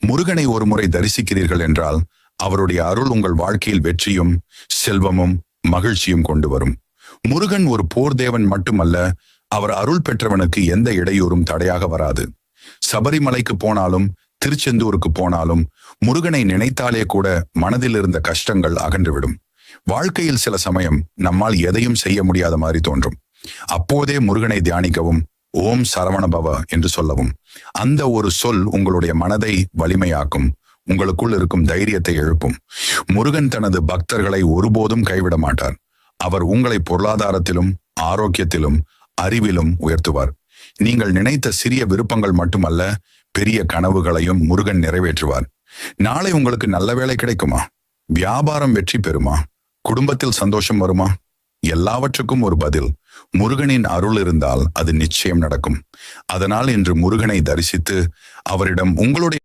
முருகனை ஒரு முறை தரிசிக்கிறீர்கள் என்றால் அவருடைய அருள் உங்கள் வாழ்க்கையில் வெற்றியும் செல்வமும் மகிழ்ச்சியும் கொண்டு வரும். முருகன் ஒரு போர் தேவன் மட்டுமல்ல, அவர் அருள் பெற்றவனுக்கு எந்த இடையூறும் தடையாக வராது. சபரிமலைக்கு போனாலும் திருச்செந்தூருக்கு போனாலும் முருகனை நினைத்தாலே கூட மனதில் இருந்த கஷ்டங்கள் அகன்றுவிடும். வாழ்க்கையில் சில சமயம் நம்மால் எதையும் செய்ய முடியாத மாதிரி தோன்றும். அப்போதே முருகனை தியானிக்கவும், ஓம் சரவண பவ என்று சொல்லவும். அந்த ஒரு சொல் உங்களுடைய மனதை வலிமையாக்கும், உங்களுக்குள் இருக்கும் தைரியத்தை எழுப்பும். முருகன் தனது பக்தர்களை ஒருபோதும் கைவிட மாட்டார். அவர் உங்களை பொருளாதாரத்திலும் ஆரோக்கியத்திலும் அறிவிலும் உயர்த்துவார். நீங்கள் நினைத்த சிறிய விருப்பங்கள் மட்டுமல்ல, பெரிய கனவுகளையும் முருகன் நிறைவேற்றுவார். நாளை உங்களுக்கு நல்ல வேலை கிடைக்குமா? வியாபாரம் வெற்றி பெறுமா? குடும்பத்தில் சந்தோஷம் வருமா? எல்லாவற்றுக்கும் ஒரு பதில் முருகனின் அருள் இருந்தால் அது நிச்சயம் நடக்கும். அதனால் இன்று முருகனை தரிசித்து அவரிடம் உங்களுடைய